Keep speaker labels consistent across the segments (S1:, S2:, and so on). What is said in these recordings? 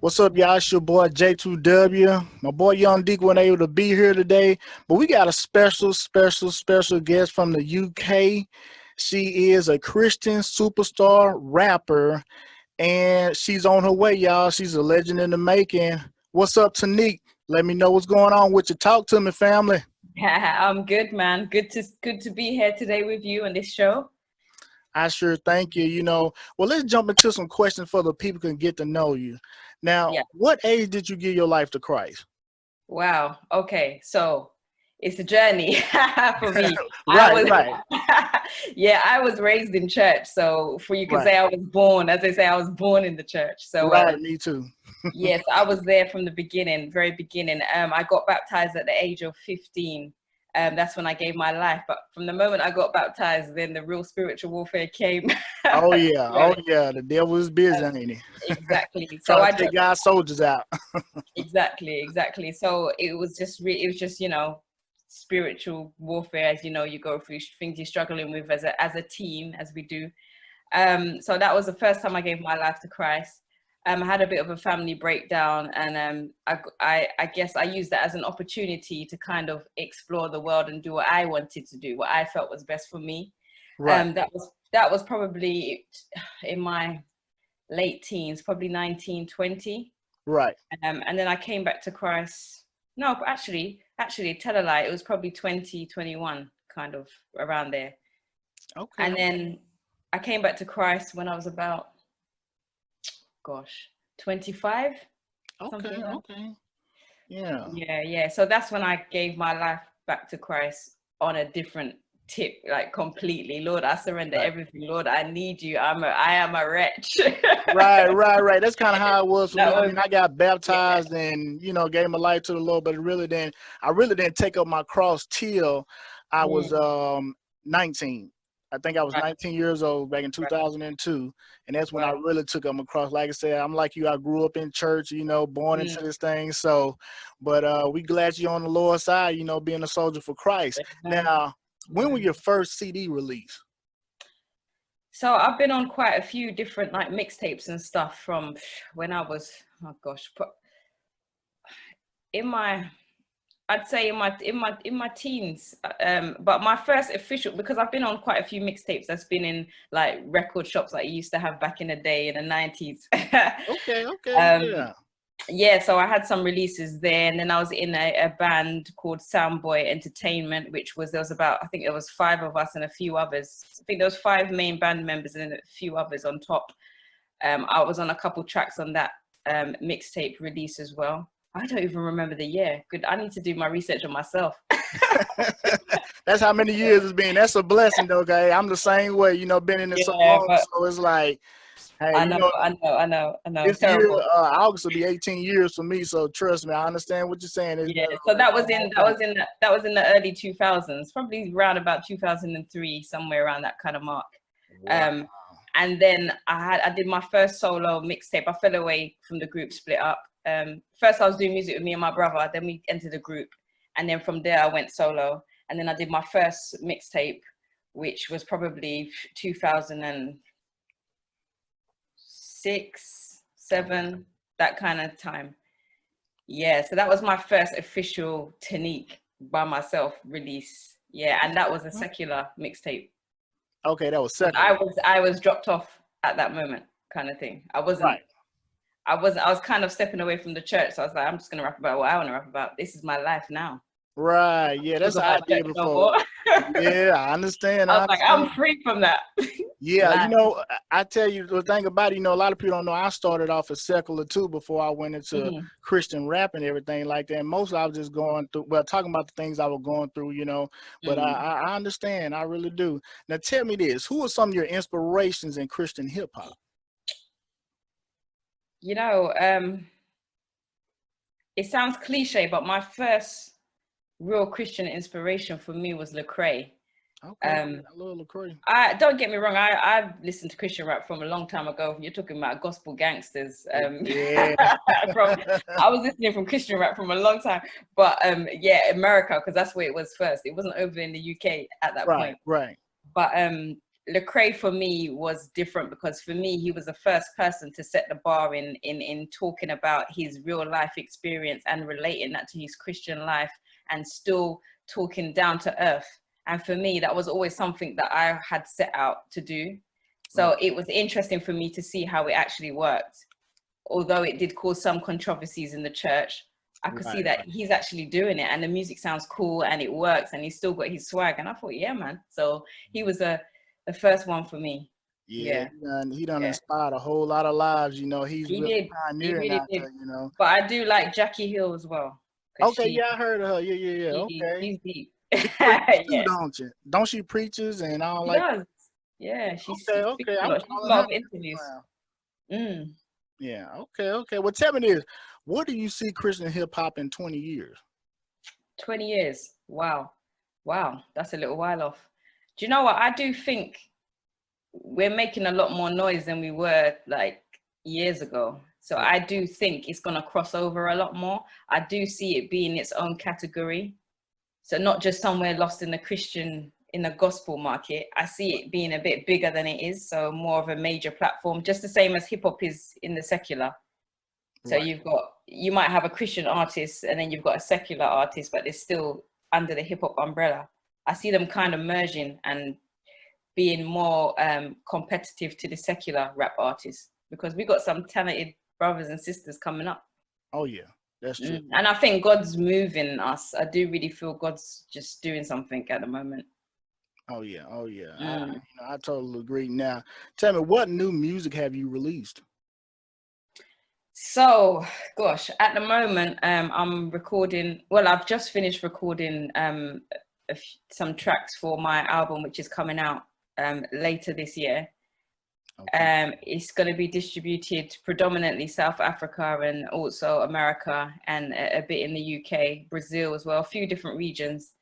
S1: What's up, y'all? It's your boy J2w. My boy Young Deke wasn't able to be here today, but we got a special guest from the UK. She is a Christian superstar rapper, and she's on her way, y'all. She's a legend in the making. What's up, TNEEK? Let me know what's going on with you. Talk to me, family.
S2: I'm good, man. Good to be here today with you on this show.
S1: I sure thank you. Well, let's jump into some questions for the people can get to know you. Now,
S2: Yeah.
S1: what age did you give your life to Christ?
S2: Wow. Okay. So it's a journey for me. I
S1: Right,
S2: was,
S1: right,
S2: yeah, I was raised in church. So for you can
S1: right,
S2: say I was born, as they say, I was born in the church. So
S1: right. Me too.
S2: yes, I was there from the beginning, very beginning. I got baptized at the age of 15. That's when I gave my life. But from the moment I got baptized, then the real spiritual warfare came.
S1: Oh yeah,
S2: Well,
S1: oh yeah. The devil is busy, ain't he?
S2: exactly. So
S1: Trying
S2: I
S1: to take God's soldiers out.
S2: exactly. So it was just spiritual warfare, as you know, you go through things you're struggling with as a team, as we do. So that was the first time I gave my life to Christ. I had a bit of a family breakdown, and I guess I used that as an opportunity to kind of explore the world and do what I wanted to do, what I felt was best for me.
S1: Right,
S2: That was probably in my late teens, probably 19, 20.
S1: right.
S2: And then I came back to Christ. No, but actually, tell a lie. It was probably 2021, kind of around there.
S1: Okay,
S2: And then I came back to Christ when I was about, gosh, 25,
S1: okay,
S2: something like that.
S1: okay. Yeah.
S2: Yeah. So that's when I gave my life back to Christ on a different tip, like completely. Lord, I surrender
S1: Right.
S2: everything. Lord, I need you. I am a wretch.
S1: Right. That's kind of how it was for me.
S2: That
S1: I
S2: was,
S1: mean, I got
S2: yeah.
S1: baptized and gave my life to the Lord, but I really didn't take up my cross till I was
S2: Mm,
S1: 19. I think I was
S2: right,
S1: 19 years old back in
S2: right.
S1: 2002, and that's when I
S2: Wow.
S1: really took up my cross. Like I said, I'm like you. I grew up in church, born
S2: Mm,
S1: into this thing. So, but we glad you're on the Lord's side, being a soldier for Christ.
S2: amen.
S1: Now, when was
S2: Amen.
S1: your first CD release?
S2: So I've been on quite a few different like mixtapes and stuff from when I was, oh gosh, in my, I'd say in my teens. But my first official, because I've been on quite a few mixtapes that's been in like record shops like you used to have back in the day in the 90s.
S1: Okay,
S2: um,
S1: yeah.
S2: yeah, so I had some releases there, and then I was in a band called Soundboy Entertainment, there was about, I think there was five of us and a few others. I think there was five main band members and a few others on top. I was on a couple tracks on that mixtape release as well. I don't even remember the year. Good, I need to do my research on myself.
S1: That's how many years it's been. That's a blessing, though, okay? I'm the same way, been in it so
S2: Yeah,
S1: long.
S2: but
S1: So it's like, hey,
S2: I know.
S1: this year,
S2: Terrible.
S1: August will be 18 years for me. So trust me, I understand what you're saying. It's
S2: Yeah.
S1: been
S2: So
S1: a long time.
S2: that was in the early 2000s, probably around about 2003, somewhere around that kind of mark.
S1: Wow.
S2: Um, and then I did my first solo mixtape. I fell away from the group, split up. First I was doing music with me and my brother, then we entered a group, and then from there I went solo. And then I did my first mixtape, which was probably 2006, seven, that kind of time. Yeah, so that was my first official TNEEK by myself release. Yeah, and that was a secular mixtape.
S1: Okay, that was
S2: 'Cause
S1: second.
S2: I was dropped off at that moment, kind of thing.
S1: Right,
S2: I was kind of stepping away from the church. So I was like, I'm just gonna rap about what I want to rap about. This is my life now.
S1: right. Yeah,
S2: Talk
S1: that's how I
S2: about church
S1: did
S2: no
S1: before.
S2: more.
S1: Yeah, I understand.
S2: I
S1: I
S2: was like,
S1: understand.
S2: I'm free from that.
S1: Yeah,
S2: Life.
S1: I tell you the thing about it, a lot of people don't know I started off as secular too before I went into
S2: Mhm,
S1: Christian rap and everything like that. Mostly I was just going through, well, talking about the things I was going through, but
S2: mhm.
S1: I understand. I really do. Now tell me this, who are some of your inspirations in Christian hip hop?
S2: You know, it sounds cliche, but my first real Christian inspiration for me was Lecrae.
S1: Okay,
S2: Um,
S1: a little Lecrae.
S2: I don't get me wrong. I listened to Christian rap from a long time ago. You're talking about gospel gangsters.
S1: Yeah.
S2: From I was listening from Christian rap from a long time, but yeah, America, because that's where it was first. It wasn't over in the UK at that
S1: Right,
S2: point.
S1: right.
S2: But Lecrae for me was different, because for me, he was the first person to set the bar in talking about his real life experience and relating that to his Christian life, and still talking down to earth. And for me, that was always something that I had set out to do. So it was interesting for me to see how it actually worked. Although it did cause some controversies in the church, I could see that he's actually doing it, and the music sounds cool and it works, and he's still got his swag. And I thought, yeah, man. So he was the first one for me.
S1: Yeah, he done inspired a whole lot of lives. You know, he's really pioneering out there. You know,
S2: but I do like Jackie Hill as well.
S1: Okay, yeah, I heard of her. Yeah. Okay,
S2: she's deep.
S1: Too, don't you? Don't she preaches and all
S2: she
S1: like?
S2: Does. Yeah, she's
S1: okay.
S2: A lot of interviews.
S1: Yeah. Okay. Well, tell me this: what do you see Christian hip hop in 20 years?
S2: 20 years. Wow, that's a little while off. Do you know what? I do think we're making a lot more noise than we were like years ago. So I do think it's going to cross over a lot more. I do see it being its own category. So not just somewhere lost in the gospel market. I see it being a bit bigger than it is. So more of a major platform, just the same as hip hop is in the secular. So you might have a Christian artist and then you've got a secular artist, but they're still under the hip hop umbrella. I see them kind of merging and being more competitive to the secular rap artists, because we got some talented brothers and sisters coming up.
S1: Oh yeah, that's true.
S2: And I think God's moving us. I do really feel God's just doing something at the moment.
S1: Oh yeah. I totally agree. Now, tell me, what new music have you released?
S2: So, gosh, at the moment, I'm recording. Well, I've just finished recording some tracks for my album, which is coming out later this year. Okay. It's going to be distributed predominantly South Africa and also America, and a bit in the UK, Brazil as well, a few different regions.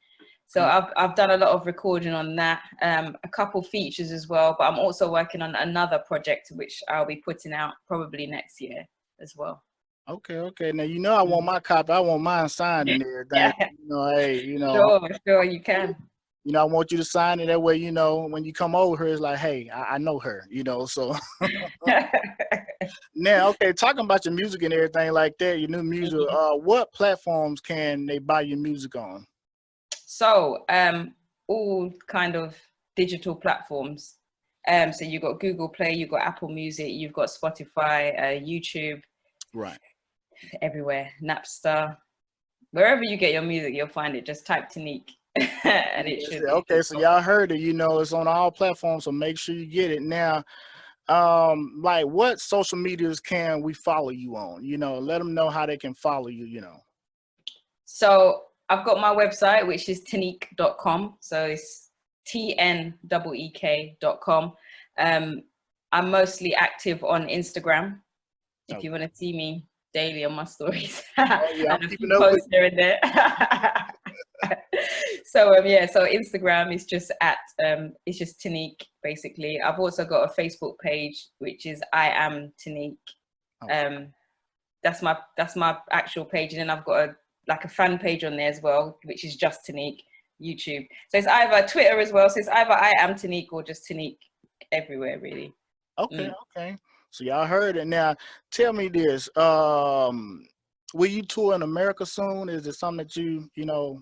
S2: So I've done a lot of recording on that, a couple features as well, but I'm also working on another project which I'll be putting out probably next year as well.
S1: Okay. Now, you know, I want my copy. I want mine signed and everything. You know, hey, you know.
S2: Sure, you can.
S1: You know, I want you to sign it. That way, you know, when you come over here, it's like, hey, I know her, you know, so. Now, okay, talking about your music and everything like that, your new music, what platforms can they buy your music on?
S2: So, all kind of digital platforms. So you've got Google Play, you've got Apple Music, you've got Spotify, YouTube.
S1: Right.
S2: Everywhere, Napster. Wherever you get your music, you'll find it. Just type TNEEK. And it should be.
S1: Okay, so y'all heard it, you know, it's on all platforms, so make sure you get it. Now, like, what social medias can we follow you on? You know, let them know how they can follow you, you know.
S2: So I've got my website, which is TNEEK.com. So it's TNEEK.com. I'm mostly active on Instagram. If you want to see me daily on my stories.
S1: Yeah,
S2: and a few posts here and there. So so Instagram is just it's just TNEEK basically. I've also got a Facebook page which is I am TNEEK. That's my actual page, and then I've got a fan page on there as well, which is just TNEEK. YouTube. So it's either Twitter as well. So it's either I am TNEEK or just TNEEK everywhere really.
S1: Okay. So y'all heard it. Now, tell me this: will you tour in America soon? Is it something that you know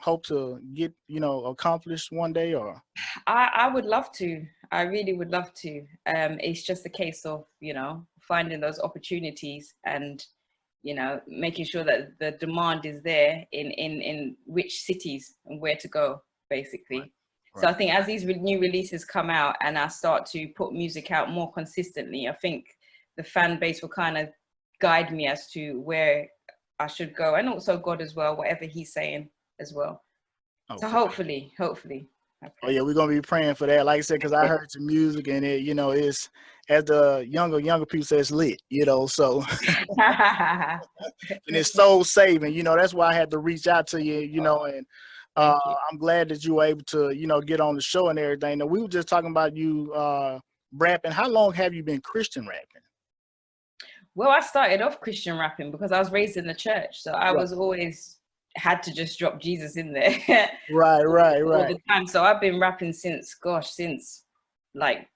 S1: hope to get, you know, accomplished one day? Or
S2: I would love to. I really would love to. It's just a case of, you know, finding those opportunities and, you know, making sure that the demand is there in which cities and where to go, basically. Right. So I think as these new releases come out and I start to put music out more consistently, I think the fan base will kind of guide me as to where I should go, and also God as well, whatever he's saying as well. Okay. So hopefully. Okay.
S1: Oh yeah, we're gonna be praying for that. Like I said, because I heard your music and it, you know, it's, as the younger people say, it's lit, you know. So and it's soul saving, you know. That's why I had to reach out to you, you know, and I'm glad that you were able to, you know, get on the show and everything. Now, we were just talking about you rapping. How long have you been Christian rapping?
S2: Well, I started off Christian rapping because I was raised in the church, so I was always had to just drop Jesus in there. Right.
S1: All
S2: the time. So I've been rapping since like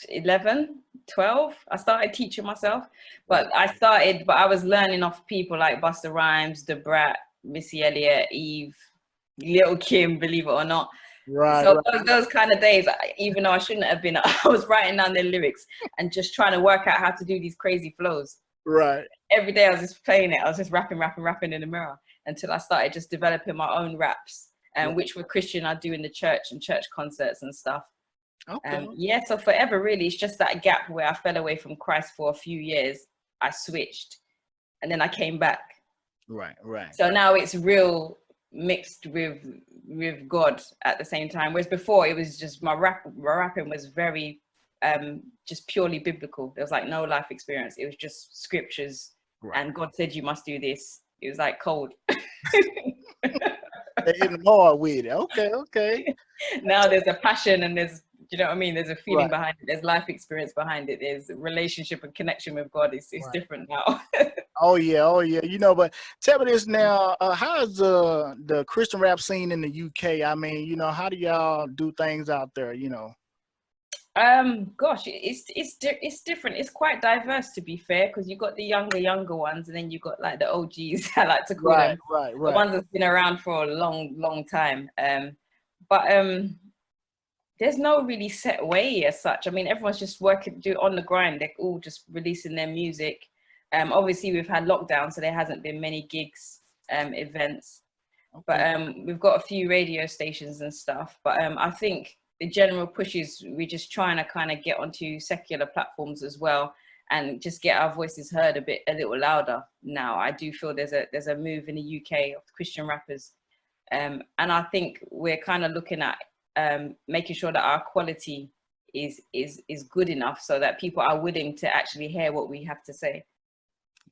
S2: 11, 12. I started teaching myself, but I was learning off people like Busta Rhymes, Da Brat, Missy Elliott, Eve, Little Kim, believe it or not.
S1: Right,
S2: So
S1: right,
S2: those kind of days, even though I shouldn't have been, I was writing down their lyrics and just trying to work out how to do these crazy flows.
S1: right.
S2: Every day I was just playing it. I was just rapping in the mirror until I started just developing my own raps, and which were Christian. I do in the church and church concerts and stuff.
S1: Okay.
S2: Yeah, so forever really, it's just that gap where I fell away from Christ for a few years. I switched, and then I came back.
S1: Right, right.
S2: So now it's real mixed with God at the same time. Whereas before it was just my rapping was very just purely biblical. There was like no life experience. It was just scriptures, and God said you must do this. It was like cold.
S1: They're hitting hard with it. Okay, okay.
S2: Now there's a passion, and there's, you know what I mean? There's a feeling
S1: Right.
S2: behind it. There's life experience behind it. There's relationship and connection with God. It's
S1: Right.
S2: different now.
S1: Oh yeah, oh yeah. You know, but tell me this now. How's the Christian rap scene in the UK? I mean, you know, how do y'all do things out there? You know.
S2: Gosh, it's different. It's quite diverse, to be fair, because you got the younger ones, and then you got like the OGs. I like to call them
S1: Right.
S2: the ones that's been around for a long time. But there's no really set way as such. I mean, everyone's just on the grind. They're all just releasing their music. Obviously we've had lockdown, so there hasn't been many gigs, events. Okay. But we've got a few radio stations and stuff. But I think the general push is we're just trying to kind of get onto secular platforms as well, and just get our voices heard a little louder now. I do feel there's a move in the UK of Christian rappers, and I think we're kind of looking at making sure that our quality is good enough so that people are willing to actually hear what we have to say.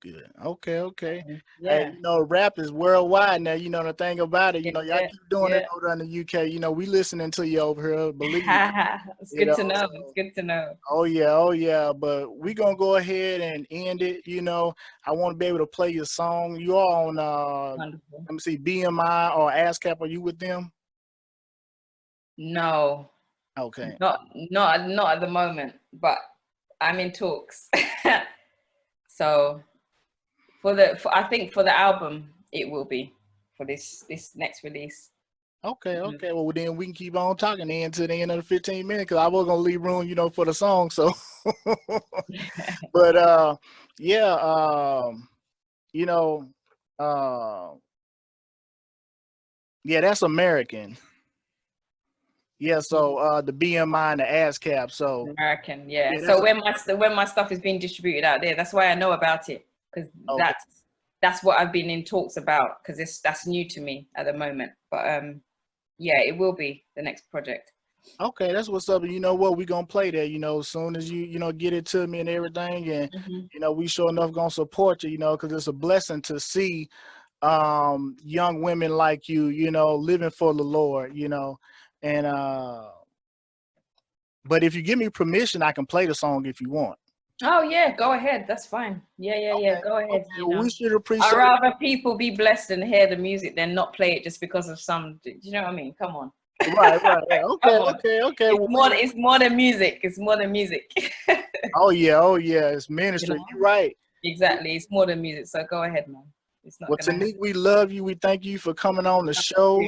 S1: Good. Okay.
S2: Yeah.
S1: Hey, you know, rap is worldwide now. You know the thing about it. You know, y'all keep doing it over in the UK. You know, we listening to you over here. Believe me.
S2: It's good to know. It's good to know.
S1: Oh yeah. But we gonna go ahead and end it. You know, I want to be able to play your song. You are on.
S2: Wonderful.
S1: Let me see, BMI or ASCAP. Are you with them?
S2: No.
S1: Okay.
S2: Not at the moment, but I'm in talks. So I think for the album it will be for this next release.
S1: Okay. Well, then we can keep on talking then to the end of the 15 minutes, because I was gonna leave room, you know, for the song. So, but yeah, you know, yeah, that's American. Yeah, so the BMI and the ASCAP. So
S2: American, yeah. So when my stuff is being distributed out there, that's why I know about it, because that's what I've been in talks about, because that's new to me at the moment. But yeah, it will be the next project.
S1: Okay, that's what's up. And you know what? We're gonna play that, you know, as soon as you know, get it to me and everything. And you know, we sure enough gonna support you, you know, because it's a blessing to see young women like you know, living for the Lord, you know. And but if you give me permission, I can play the song if you want.
S2: Oh yeah, go ahead. That's fine. Yeah. Go ahead.
S1: Okay.
S2: You know,
S1: we should appreciate.
S2: I'd rather people be blessed and hear the music than not play it just because of some. Do you know what I mean? Come on.
S1: Right. Okay.
S2: It's more than music. It's more than music.
S1: Oh yeah. It's ministry. You know? You're right.
S2: Exactly. It's more than music. So go ahead, man. It's not.
S1: Well, TNEEK, we love you. We thank you for coming on the show.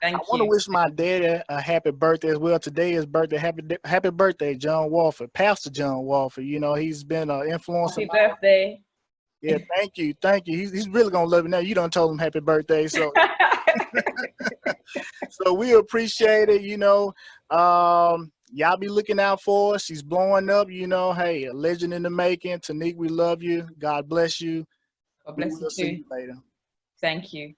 S2: Thank you.
S1: I want to wish my dad a happy birthday as well. Today is birthday. Happy birthday, John Walford, Pastor John Walford. You know, he's been an influence.
S2: Happy birthday.
S1: Yeah, thank you. He's really gonna love it now. You done told him happy birthday, so so we appreciate it. You know, y'all be looking out for us. She's blowing up. You know, hey, a legend in the making. TNEEK, we love you. God bless you.
S2: God bless you too.
S1: See you later.
S2: Thank you.